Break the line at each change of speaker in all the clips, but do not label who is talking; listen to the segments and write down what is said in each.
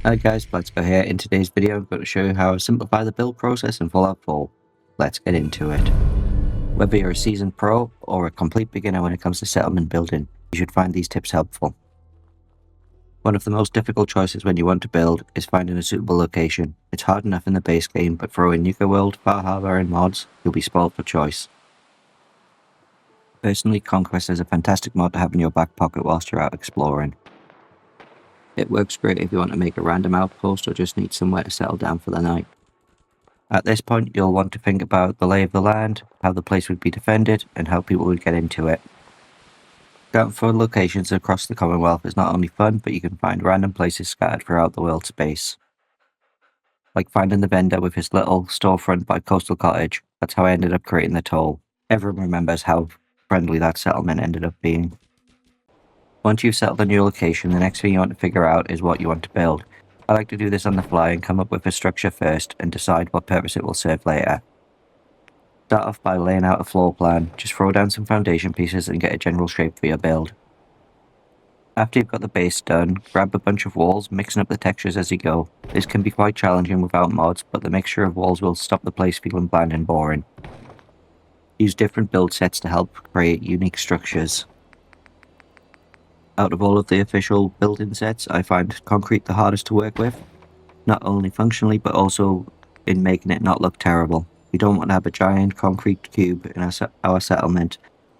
Hi guys, let's go here. In today's video I'm going to show you how to simplify the build process in Fallout 4. Let's get into it. Whether you're a seasoned pro or a complete beginner when it comes to settlement building, you should find these tips helpful. One of the most difficult choices when you want to build is finding a suitable location. It's hard enough in the base game, but throw in Nuka World, Far Harbor and mods, you'll be spoiled for choice. Personally, Conquest is a fantastic mod to have in your back pocket whilst you're out exploring. It works great if you want to make a random outpost or just need somewhere to settle down for the night. At this point, you'll want to think about the lay of the land, how the place would be defended, and how people would get into it. Scouting for locations across the Commonwealth is not only fun, but you can find random places scattered throughout the world space. Like finding the vendor with his little storefront by Coastal Cottage. That's how I ended up creating the toll. Everyone remembers how friendly that settlement ended up being. Once you've settled on your location, the next thing you want to figure out is what you want to build. I like to do this on the fly and come up with a structure first and decide what purpose it will serve later. Start off by laying out a floor plan, just throw down some foundation pieces and get a general shape for your build. After you've got the base done, grab a bunch of walls, mixing up the textures as you go. This can be quite challenging without mods, but the mixture of walls will stop the place feeling bland and boring. Use different build sets to help create unique structures. Out of all of the official building sets, I find concrete the hardest to work with, not only functionally but also in making it not look terrible. We don't want to have a giant concrete cube in our settlement,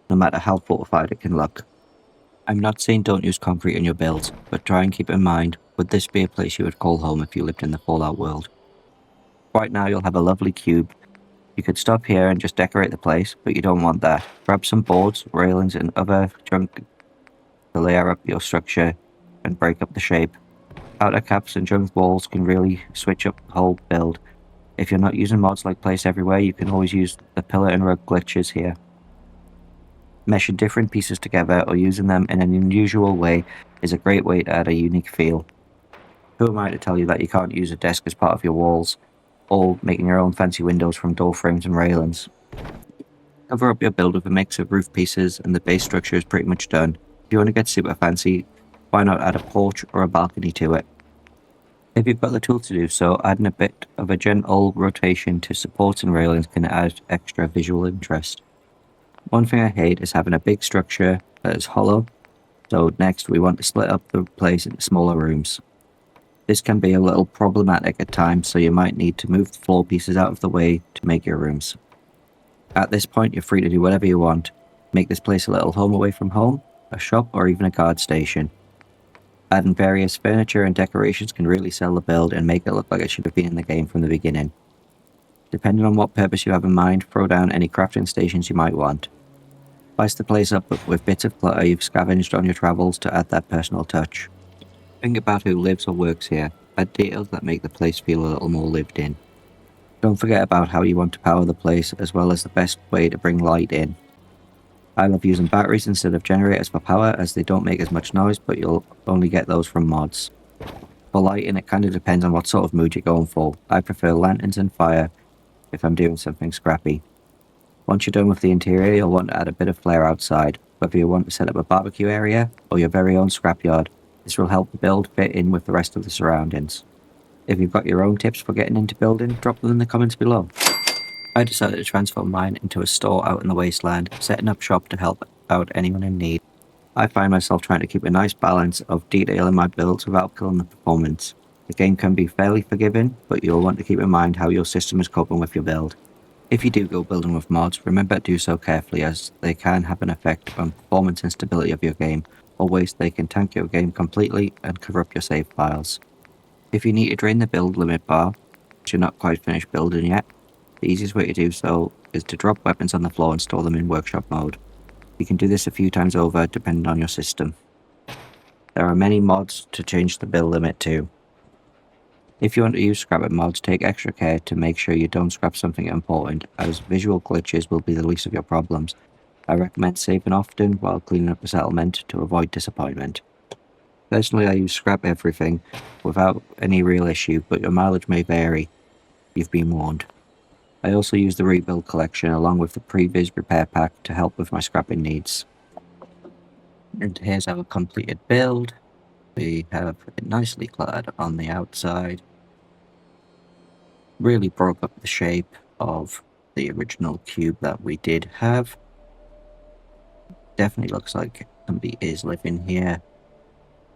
no matter how fortified it can look. I'm not saying don't use concrete in your builds, but try and keep in mind, would this be a place you would call home if you lived in the Fallout world? Right now you'll have a lovely cube. You could stop here and just decorate the place, but you don't want that. Grab some boards, railings and other junk to layer up your structure and break up the shape. Outer caps and junk walls can really switch up the whole build. If you're not using mods like Place Everywhere, you can always use the pillar and rug glitches here. Meshing different pieces together or using them in an unusual way is a great way to add a unique feel. Who am I to tell you that you can't use a desk as part of your walls, or making your own fancy windows from door frames and railings. Cover up your build with a mix of roof pieces and the base structure is pretty much done. If you want to get super fancy, why not add a porch or a balcony to it? If you've got the tools to do so, adding a bit of a gentle rotation to supports and railings can add extra visual interest. One thing I hate is having a big structure that is hollow, so next we want to split up the place into smaller rooms. This can be a little problematic at times, so you might need to move the floor pieces out of the way to make your rooms. At this point, you're free to do whatever you want. Make this place a little home away from home, a shop, or even a guard station. Adding various furniture and decorations can really sell the build and make it look like it should have been in the game from the beginning. Depending on what purpose you have in mind, throw down any crafting stations you might want. Spice the place up with bits of clutter you've scavenged on your travels to add that personal touch. Think about who lives or works here. Add details that make the place feel a little more lived in. Don't forget about how you want to power the place, as well as the best way to bring light in. I love using batteries instead of generators for power, as they don't make as much noise, but you'll only get those from mods. For lighting, it kind of depends on what sort of mood you're going for. I prefer lanterns and fire if I'm doing something scrappy. Once you're done with the interior, you'll want to add a bit of flair outside, whether you want to set up a barbecue area or your very own scrapyard. This will help the build fit in with the rest of the surroundings. If you've got your own tips for getting into building, drop them in the comments below. I decided to transform mine into a store out in the wasteland, setting up shop to help out anyone in need. I find myself trying to keep a nice balance of detail in my builds without killing the performance. The game can be fairly forgiving, but you'll want to keep in mind how your system is coping with your build. If you do go building with mods, remember to do so carefully, as they can have an effect on performance and stability of your game. Always, they can tank your game completely and cover up your save files. If you need to drain the build limit bar, but you're not quite finished building yet, the easiest way to do so is to drop weapons on the floor and store them in workshop mode. You can do this a few times over depending on your system. There are many mods to change the build limit too. If you want to use scrapping mods, take extra care to make sure you don't scrap something important, as visual glitches will be the least of your problems. I recommend saving often while cleaning up the settlement to avoid disappointment. Personally, I use scrap everything without any real issue, but your mileage may vary. You've been warned. I also use the rebuild collection along with the previs repair pack to help with my scrapping needs. And here's our completed build. We have it nicely cluttered on the outside. Really broke up the shape of the original cube that we did have. Definitely looks like somebody is living here.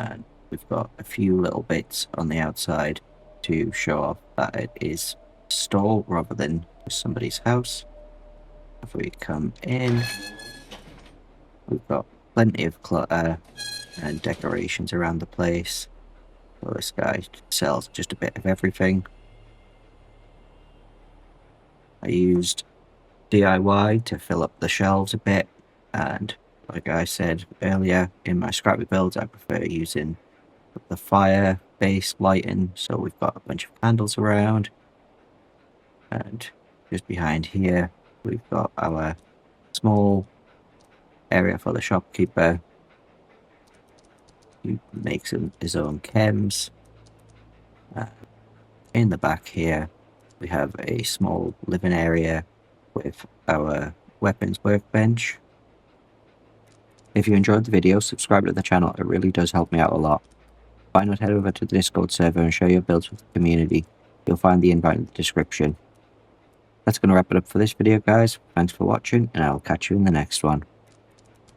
And we've got a few little bits on the outside to show off that it is a store rather than just somebody's house. If we come in, we've got plenty of clutter and decorations around the place. So this guy sells just a bit of everything. I used DIY to fill up the shelves a bit, and like I said earlier, in my scrappy builds I prefer using the fire-based lighting, so we've got a bunch of candles around, and just behind here we've got our small area for the shopkeeper who makes his own chems. In the back here we have a small living area with our weapons workbench. If you enjoyed the video, subscribe to the channel, it really does help me out a lot. Why not head over to the Discord server and share your builds with the community? You'll find the invite in the description. That's going to wrap it up for this video, guys. Thanks for watching, and I'll catch you in the next one.